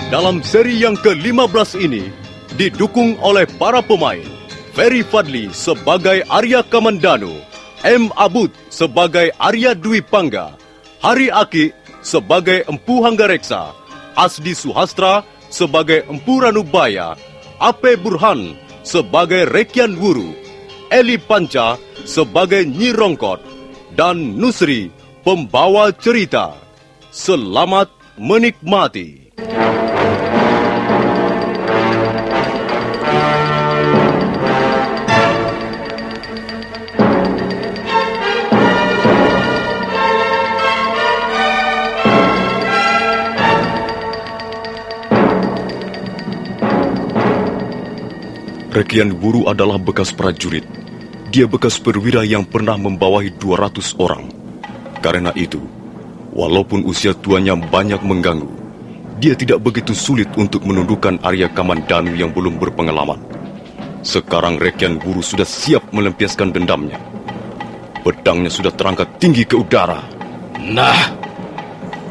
Dalam seri yang ke-15 ini, didukung oleh para pemain Ferry Fadli sebagai Arya Kamandanu, M. Abud sebagai Arya Dwi Pangga, Hari Aki sebagai Empu Hanggareksa, Asdi Suhastra sebagai Empu Ranubaya, Ape Burhan sebagai Rekyan Wuru, Eli Panca sebagai Nyi Rongkot, dan Nusri pembawa cerita. Selamat menikmati. Rekyan Wuru adalah bekas prajurit. Dia bekas perwira yang pernah membawahi 200 orang. Karena itu, walaupun usia tuanya banyak mengganggu, dia tidak begitu sulit untuk menundukkan Arya Kamandanu yang belum berpengalaman. Sekarang Rekyan Wuru sudah siap melampiaskan dendamnya. Pedangnya sudah terangkat tinggi ke udara. Nah,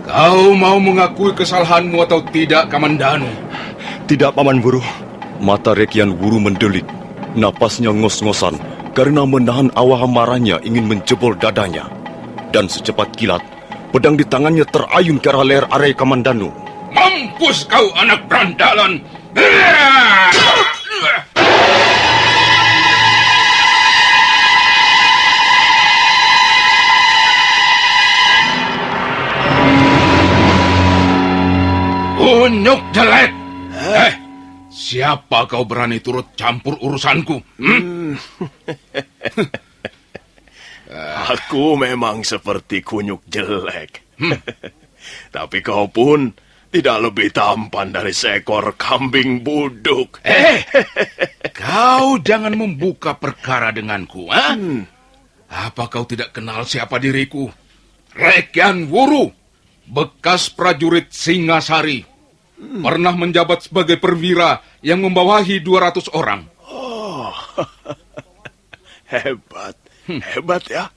kau mau mengakui kesalahanmu atau tidak, Kamandanu? Tidak, Paman Wuru. Mata Rekyan Wuru mendelik. Napasnya ngos-ngosan karena menahan awa amarahnya ingin menjebol dadanya. Dan secepat kilat, pedang di tangannya terayun ke arah leher Arya Kamandanu. Mampus kau, anak berandalan! Unyuk jelek! Siapa kau berani turut campur urusanku? Aku memang seperti kunyuk jelek. Tapi kau pun tidak lebih tampan dari seekor kambing buduk. Kau jangan membuka perkara denganku, ha? Apa kau tidak kenal siapa diriku? Rekyan Wuru, bekas prajurit Singasari. Pernah menjabat sebagai perwira yang membawahi 200 orang. Oh, hebat. Hebat ya.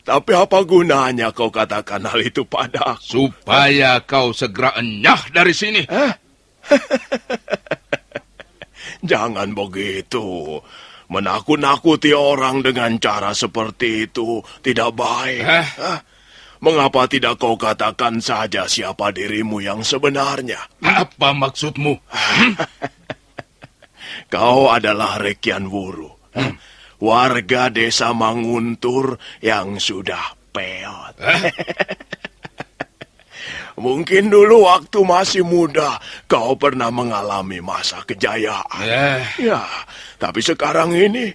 Tapi apa gunanya kau katakan hal itu padaku? Supaya kau segera enyah dari sini. Jangan begitu. Menakut-nakuti orang dengan cara seperti itu tidak baik. Mengapa tidak kau katakan saja siapa dirimu yang sebenarnya? Apa maksudmu? Kau adalah Rekyan Wuru. Warga desa Manguntur yang sudah peot. Mungkin dulu waktu masih muda kau pernah mengalami masa kejayaan. Ya, tapi sekarang ini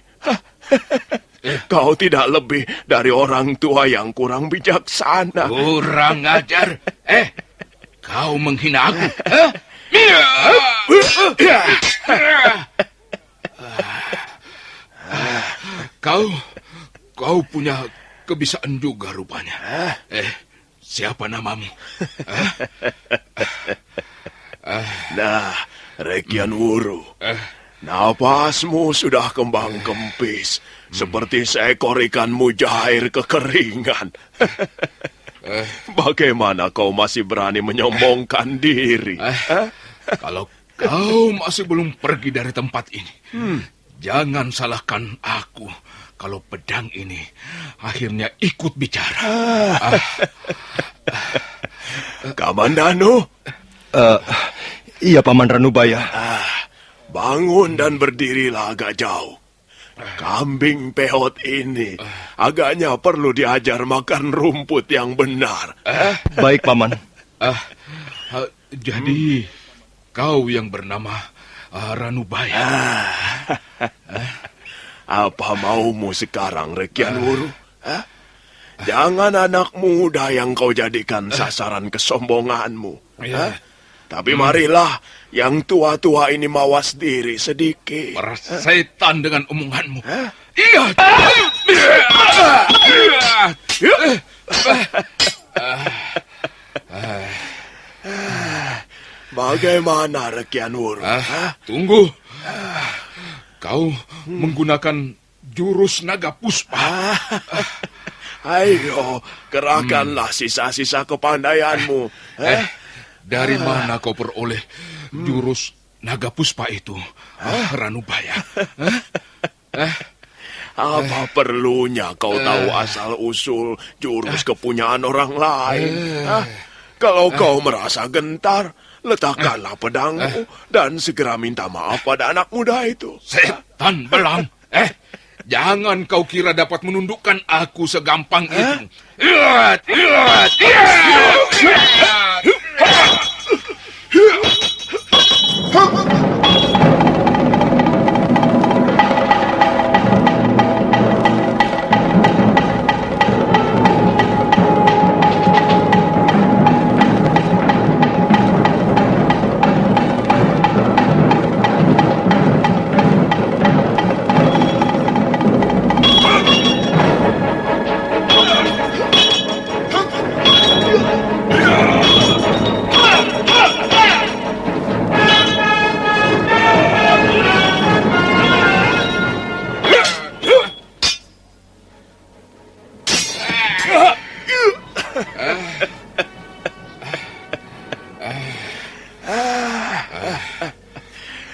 kau tidak lebih dari orang tua yang kurang bijaksana. Kurang ajar. Kau menghina aku. Kau punya kebisaan juga rupanya. Siapa namamu? Nah, Rekyan Wuru. Napasmu sudah kembang kempis, seperti seekor ikan mujair kekeringan. Bagaimana kau masih berani menyombongkan diri? Kalau kau masih belum pergi dari tempat ini, jangan salahkan aku kalau pedang ini akhirnya ikut bicara. Kamandanu? Iya, Paman Ranubaya. Bangun dan berdirilah agak jauh. Kambing peot ini agaknya perlu diajar makan rumput yang benar. Baik, Paman. Jadi, kau yang bernama Ranubaya. Apa maumu sekarang, Rekyan Wuru? Jangan anak muda yang kau jadikan sasaran kesombonganmu. Tapi marilah, yang tua-tua ini mawas diri sedikit. Para setan dengan omonganmu. Bagaimana, Rekyan Wuru? Tunggu. Kau menggunakan jurus naga puspa. Ayo, kerahkanlah sisa-sisa kepandaianmu. Dari mana kau peroleh jurus naga puspa itu, Ranubaya? Apa perlunya kau tahu asal-usul jurus kepunyaan orang lain? Kalau kau merasa gentar, letakkanlah pedangmu dan segera minta maaf pada anak muda itu. Setan belang! Jangan kau kira dapat menundukkan aku segampang itu.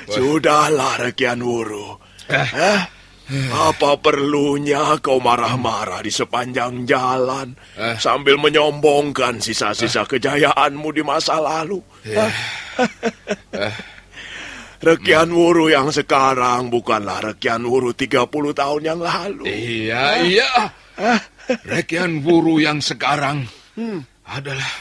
Sudahlah, Rekian Wuru. Apa perlunya kau marah-marah di sepanjang jalan sambil menyombongkan sisa-sisa kejayaanmu di masa lalu? Rekian Wuru yang sekarang bukanlah Rekian Wuru 30 tahun yang lalu. Iya. Rekian Wuru yang sekarang adalah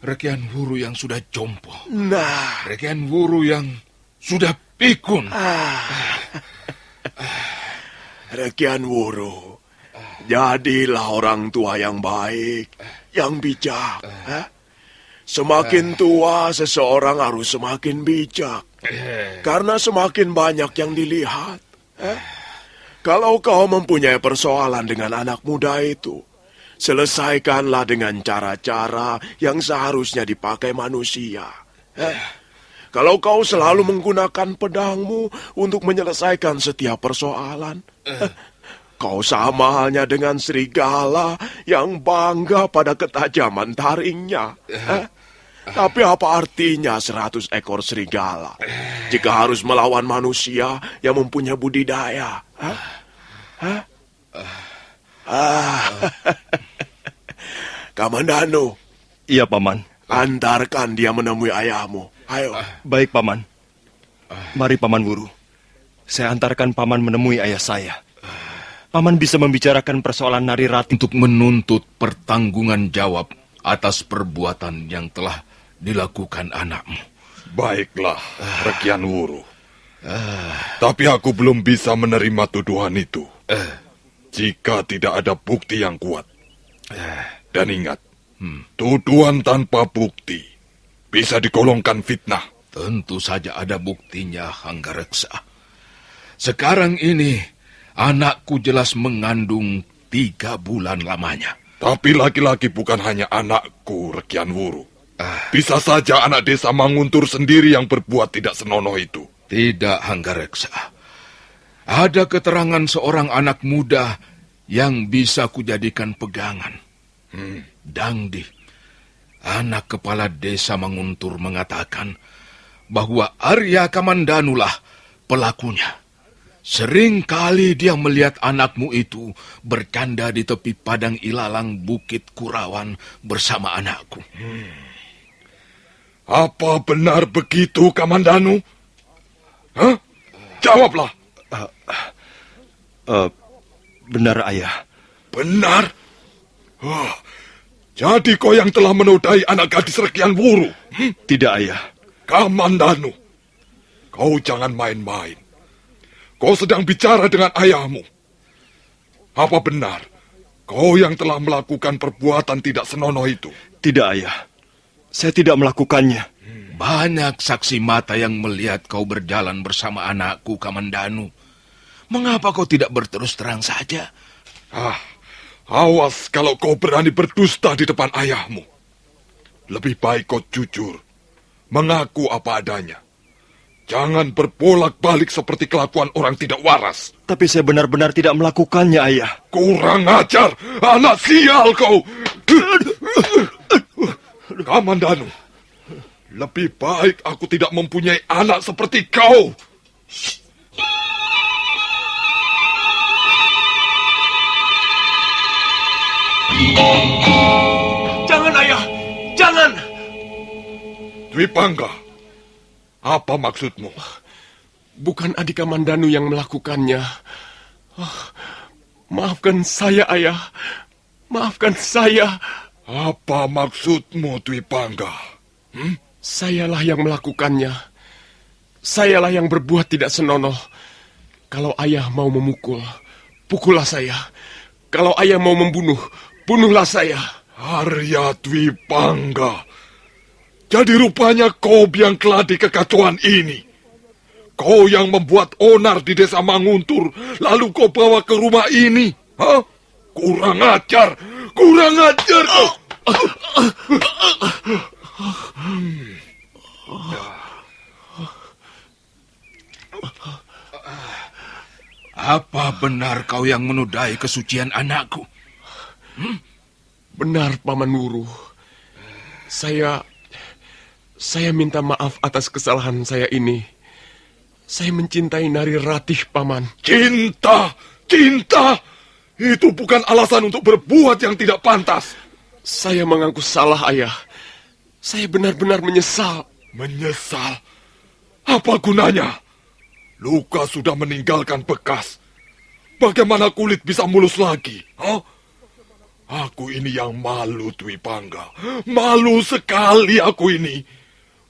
Rekian Wuru yang sudah jompo. Nah, Rekian Wuru yang sudah pikun. Rekian Wuru, jadilah orang tua yang baik, yang bijak. Semakin tua, seseorang harus semakin bijak. Karena semakin banyak yang dilihat. Kalau kau mempunyai persoalan dengan anak muda itu, selesaikanlah dengan cara-cara yang seharusnya dipakai manusia. Kalau kau selalu menggunakan pedangmu untuk menyelesaikan setiap persoalan, kau sama halnya dengan serigala yang bangga pada ketajaman taringnya. Tapi apa artinya 100 ekor serigala jika harus melawan manusia yang mempunyai budidaya? Kamandano. Iya, Paman. Antarkan dia menemui ayahmu. Ayo. Baik, Paman. Mari, Paman Wuru. Saya antarkan Paman menemui ayah saya. Paman bisa membicarakan persoalan Nari Rati Untuk menuntut pertanggungan jawab atas perbuatan yang telah dilakukan anakmu. Baiklah, Rekian Wuru. Tapi aku belum bisa menerima tuduhan itu. Jika tidak ada bukti yang kuat. Dan ingat, tuduhan tanpa bukti bisa digolongkan fitnah. Tentu saja ada buktinya, Hanggareksa. Sekarang ini, anakku jelas mengandung 3 bulan lamanya. Tapi laki-laki bukan hanya anakku, Rekian Wuru. Bisa saja anak desa Manguntur sendiri yang berbuat tidak senonoh itu. Tidak, Hanggareksa. Ada keterangan seorang anak muda yang bisa kujadikan pegangan. Dangdi, anak kepala desa Manguntur, mengatakan bahwa Arya Kamandanulah pelakunya. Sering kali dia melihat anakmu itu bercanda di tepi padang ilalang Bukit Kurawan bersama anakku. Apa benar begitu, Kamandanu? Jawablah. Benar, Ayah. Benar? Jadi kau yang telah menodai anak gadis Rekian Wuru? Tidak, Ayah. Kamandanu, kau jangan main-main. Kau sedang bicara dengan ayahmu. Apa benar kau yang telah melakukan perbuatan tidak senonoh itu? Tidak, Ayah. Saya tidak melakukannya. Banyak saksi mata yang melihat kau berjalan bersama anakku, Kamandanu. Mengapa kau tidak berterus terang saja? Awas kalau kau berani berdusta di depan ayahmu. Lebih baik kau jujur, mengaku apa adanya. Jangan berbolak-balik seperti kelakuan orang tidak waras. Tapi saya benar-benar tidak melakukannya, Ayah. Kurang ajar, anak sial kau. Kamandanu, Lebih baik aku tidak mempunyai anak seperti kau. Jangan, Ayah! Jangan! Dwi Pangga, apa maksudmu? Bukan Adik Kamandanu yang melakukannya. Maafkan saya, Ayah. Maafkan saya. Apa maksudmu, Dwi Pangga? Sayalah yang melakukannya. Sayalah yang berbuat tidak senonoh. Kalau Ayah mau memukul, pukullah saya. Kalau Ayah mau membunuh, bunuhlah saya. Arya Dwi Pangga. Jadi rupanya kau biang keladi kekacauan ini. Kau yang membuat onar di desa Manguntur, lalu kau bawa ke rumah ini. Hah? Kurang ajar. Kurang ajar kau. Apa benar kau yang menodai kesucian anakku? Benar, Paman Wuru. Saya minta maaf atas kesalahan saya ini. Saya mencintai Nari Ratih, Paman. Cinta. Itu bukan alasan untuk berbuat yang tidak pantas. Saya mengaku salah, Ayah. Saya benar-benar menyesal. Menyesal? Apa gunanya? Luka sudah meninggalkan bekas. Bagaimana kulit bisa mulus lagi? Hah? Aku ini yang malu, Dwi Pangga. Malu sekali aku ini.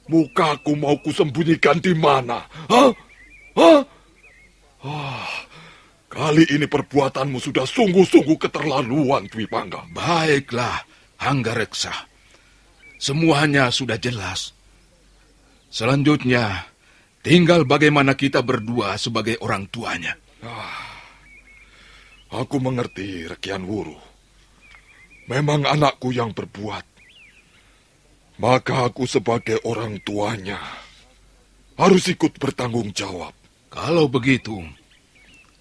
Mukaku mau kusembunyikan di mana? Hah? Kali ini perbuatanmu sudah sungguh-sungguh keterlaluan, Dwi Pangga. Baiklah, Hanggareksa. Semuanya sudah jelas. Selanjutnya, tinggal bagaimana kita berdua sebagai orang tuanya. Aku mengerti, Rekian Wuru. Memang anakku yang berbuat. Maka aku sebagai orang tuanya harus ikut bertanggung jawab. Kalau begitu,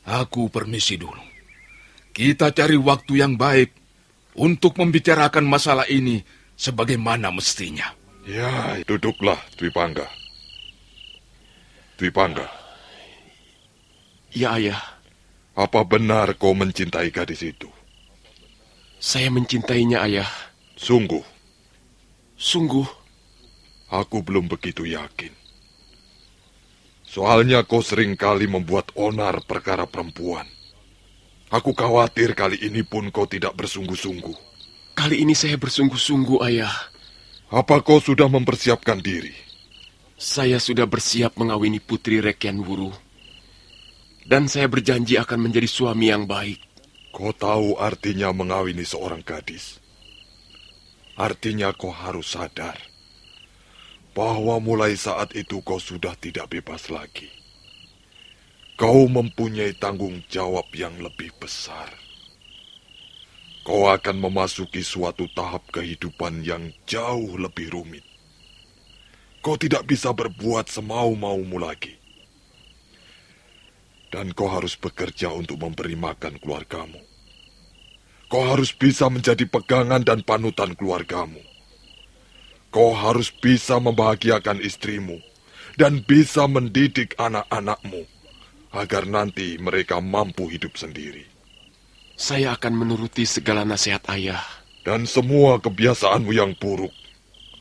aku permisi dulu. Kita cari waktu yang baik untuk membicarakan masalah ini sebagaimana mestinya. Ya, duduklah, Dwi Pangga. Dwi Pangga. Ya, Ayah. Apa benar kau mencintai gadis itu? Saya mencintainya, Ayah. Sungguh? Sungguh. Aku belum begitu yakin. Soalnya kau sering kali membuat onar perkara perempuan. Aku khawatir kali ini pun kau tidak bersungguh-sungguh. Kali ini saya bersungguh-sungguh, Ayah. Apa kau sudah mempersiapkan diri? Saya sudah bersiap mengawini Putri Rekian Wuru. Dan saya berjanji akan menjadi suami yang baik. Kau tahu artinya mengawini seorang gadis? Artinya kau harus sadar bahwa mulai saat itu kau sudah tidak bebas lagi. Kau mempunyai tanggung jawab yang lebih besar. Kau akan memasuki suatu tahap kehidupan yang jauh lebih rumit. Kau tidak bisa berbuat semau-maumu lagi. Dan kau harus bekerja untuk memberi makan keluargamu. Kau harus bisa menjadi pegangan dan panutan keluargamu. Kau harus bisa membahagiakan istrimu dan bisa mendidik anak-anakmu agar nanti mereka mampu hidup sendiri. Saya akan menuruti segala nasihat Ayah. Dan semua kebiasaanmu yang buruk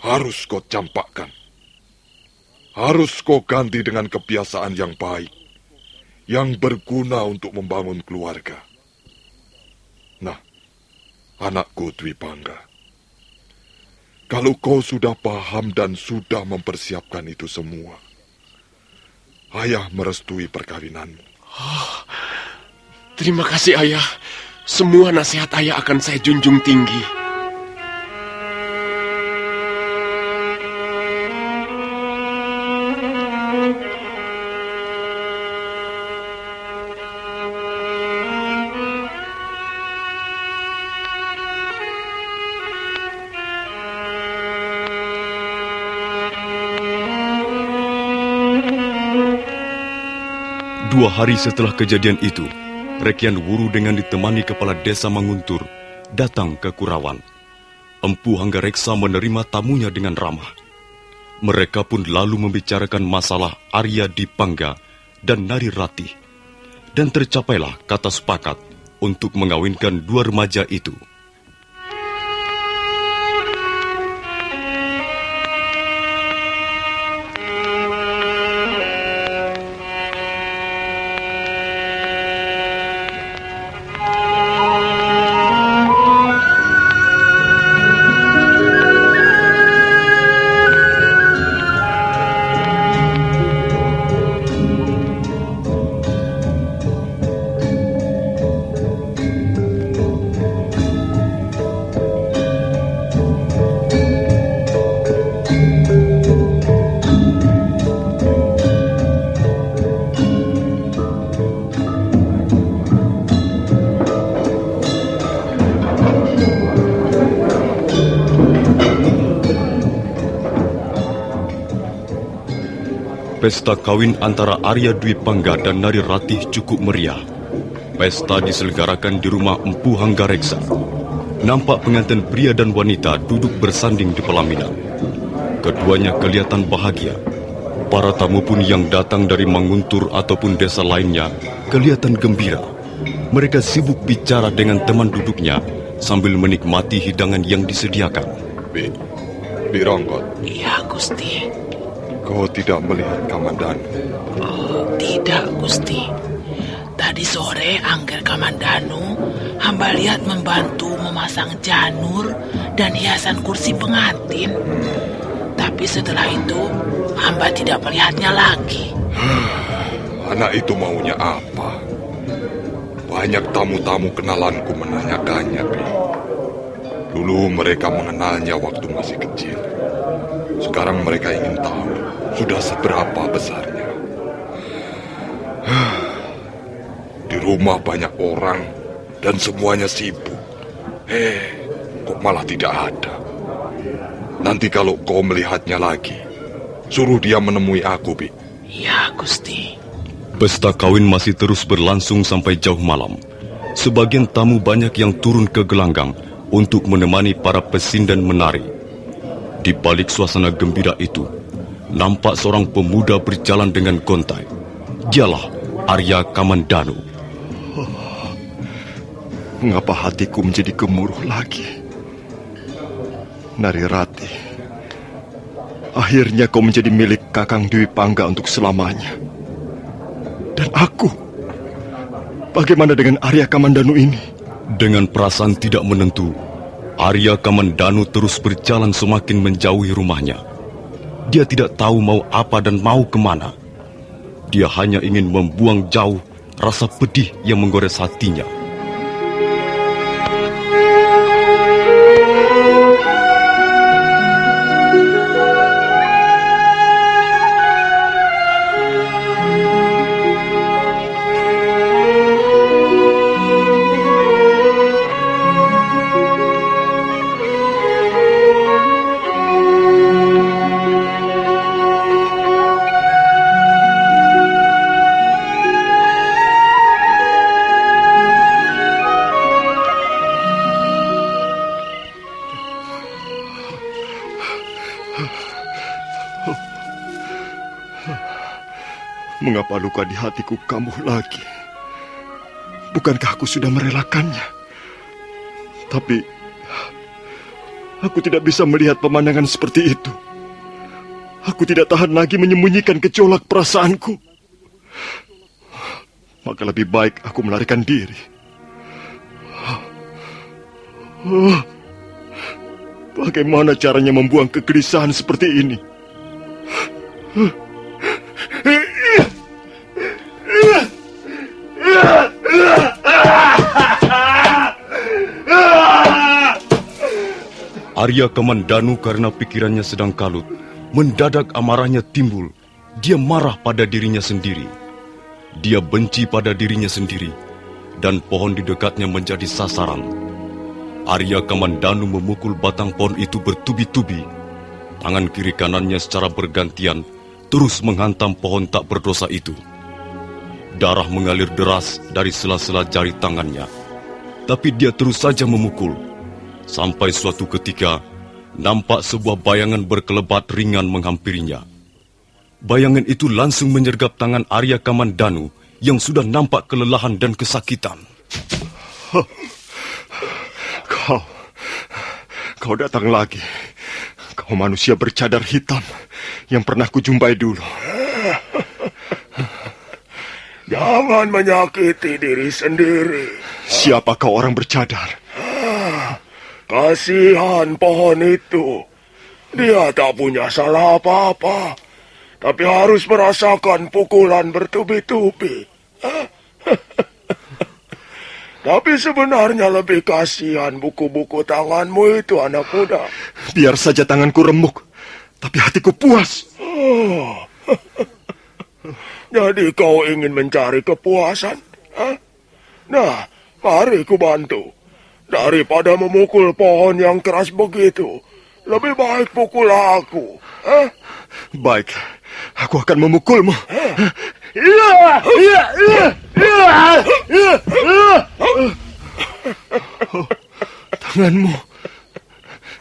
harus kau campakkan. Harus kau ganti dengan kebiasaan yang baik, yang berguna untuk membangun keluarga. Nah, anakku Dwi Pangga, kalau kau sudah paham dan sudah mempersiapkan itu semua, Ayah merestui perkawinanmu. Terima kasih, Ayah. Semua nasihat Ayah akan saya junjung tinggi. Dua hari setelah kejadian itu, Rekian Wuru dengan ditemani kepala desa Manguntur datang ke Kurawan. Empu Hanggareksa menerima tamunya dengan ramah. Mereka pun lalu membicarakan masalah Arya Dipangga dan Nari Ratih, dan tercapailah kata sepakat untuk mengawinkan dua remaja itu. Pesta kawin antara Arya Dwi Pangga dan Nari Ratih cukup meriah. Pesta diselenggarakan di rumah Empu Hanggareksa. Nampak pengantin pria dan wanita duduk bersanding di pelaminan. Keduanya kelihatan bahagia. Para tamu pun yang datang dari Manguntur ataupun desa lainnya kelihatan gembira. Mereka sibuk bicara dengan teman duduknya sambil menikmati hidangan yang disediakan. Bi Ronggot. Iya, Gusti. Kau tidak melihat Kamandanu? Oh, tidak, Gusti. Tadi sore Angger Kamandanu, hamba lihat membantu memasang janur dan hiasan kursi pengantin. Tapi setelah itu, hamba tidak melihatnya lagi. Anak itu maunya apa? Banyak tamu-tamu kenalanku menanyakannya, Bi. Dulu mereka mengenalnya waktu masih kecil. Sekarang mereka ingin tahu sudah seberapa besarnya. Di rumah banyak orang dan semuanya sibuk. Kok malah tidak ada? Nanti kalau kau melihatnya lagi, suruh dia menemui aku, Bi. Ya, Gusti. Pesta kawin masih terus berlangsung sampai jauh malam. Sebagian tamu banyak yang turun ke gelanggang untuk menemani para pesindan menari. Di balik suasana gembira itu, nampak seorang pemuda berjalan dengan gontai. Dialah Arya Kamandanu. Mengapa hatiku menjadi gemuruh lagi? Nari Ratih, akhirnya kau menjadi milik Kakang Dwi Pangga untuk selamanya. Dan aku, bagaimana dengan Arya Kamandanu ini? Dengan perasaan tidak menentu, Arya Kamandanu terus berjalan semakin menjauhi rumahnya. Dia tidak tahu mau apa dan mau kemana. Dia hanya ingin membuang jauh rasa pedih yang menggores hatinya. Mengapa luka di hatiku kambuh lagi? Bukankah aku sudah merelakannya? Tapi aku tidak bisa melihat pemandangan seperti itu. Aku tidak tahan lagi menyembunyikan gejolak perasaanku. Maka lebih baik aku melarikan diri. Bagaimana caranya membuang kegelisahan seperti ini? Arya Kamandanu karena pikirannya sedang kalut. Mendadak amarahnya timbul. Dia marah pada dirinya sendiri. Dia benci pada dirinya sendiri. Dan pohon di dekatnya menjadi sasaran. Arya Kamandanu memukul batang pohon itu bertubi-tubi. Tangan kiri kanannya secara bergantian terus menghantam pohon tak berdosa itu. Darah mengalir deras dari sela-sela jari tangannya. Tapi dia terus saja memukul. Sampai suatu ketika, nampak sebuah bayangan berkelebat ringan menghampirinya. Bayangan itu langsung menyergap tangan Arya Kamandanu yang sudah nampak kelelahan dan kesakitan. Kau datang lagi. Kau manusia bercadar hitam yang pernah kujumpai dulu. Jangan menyakiti diri sendiri. Siapa kau orang bercadar? Kasihan pohon itu. Dia tak punya salah apa-apa, tapi harus merasakan pukulan bertubi-tubi. Tapi sebenarnya lebih kasihan buku-buku tanganmu itu, anak muda. Biar saja tanganku remuk, tapi hatiku puas. Jadi kau ingin mencari kepuasan? Nah, mari ku bantu. Daripada memukul pohon yang keras begitu, lebih baik pukul aku. Baik, aku akan memukulmu.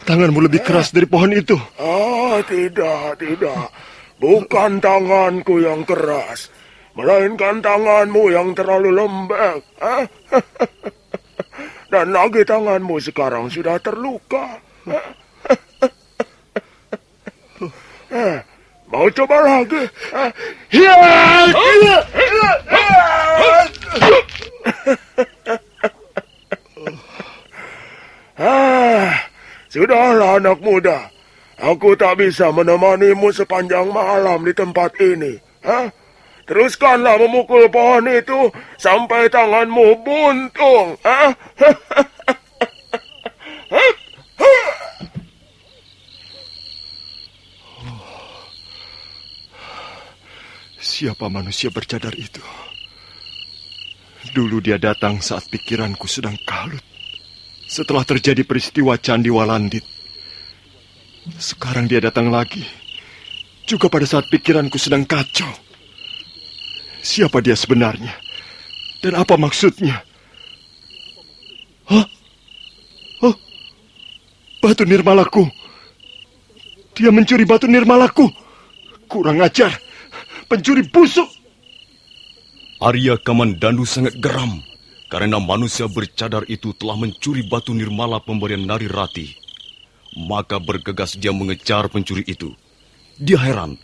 Tanganmu lebih keras dari pohon itu. Tidak. Bukan tanganku yang keras, melainkan tanganmu yang terlalu lembek. Dan lagi tanganmu sekarang sudah terluka. Mau coba lagi? Sudahlah anak muda. Aku tak bisa menemanimu sepanjang malam di tempat ini. Teruskanlah memukul pohon itu sampai tanganmu buntung. Siapa manusia bercadar itu? Dulu dia datang saat pikiranku sedang kalut. Setelah terjadi peristiwa Candi Walandit. Sekarang dia datang lagi. Juga pada saat pikiranku sedang kacau. Siapa dia sebenarnya? Dan apa maksudnya? Oh, batu nirmalaku. Dia mencuri batu nirmalaku. Kurang ajar. Pencuri busuk. Arya Kamandanu sangat geram karena manusia bercadar itu telah mencuri batu nirmala pemberian Nari Rati. Maka bergegas dia mengejar pencuri itu. Dia heran,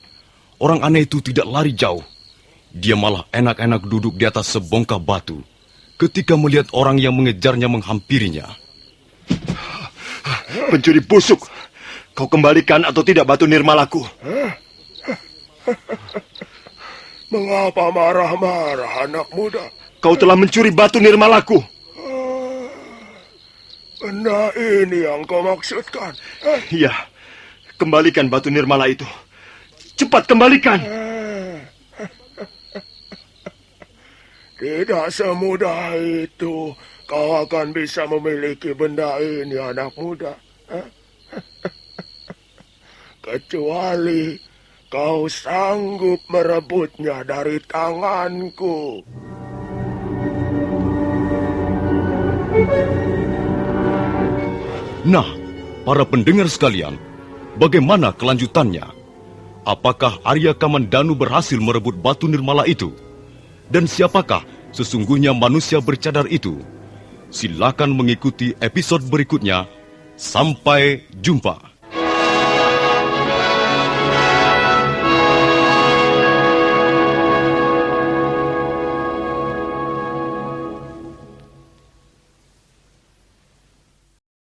orang aneh itu tidak lari jauh. Dia malah enak-enak duduk di atas sebongkah batu ketika melihat orang yang mengejarnya menghampirinya. Pencuri busuk, kau kembalikan atau tidak batu nirmalaku? Mengapa marah-marah, anak muda? Kau telah mencuri batu nirmalaku. Benda ini yang kau maksudkan? Iya, kembalikan batu nirmala itu. Cepat kembalikan. Tidak semudah itu kau akan bisa memiliki benda ini, anak muda. Kecuali kau sanggup merebutnya dari tanganku. Nah, para pendengar sekalian, bagaimana kelanjutannya? Apakah Arya Kamandanu berhasil merebut batu nirmala itu? Dan siapakah sesungguhnya manusia bercadar itu? Silakan mengikuti episode berikutnya. Sampai jumpa.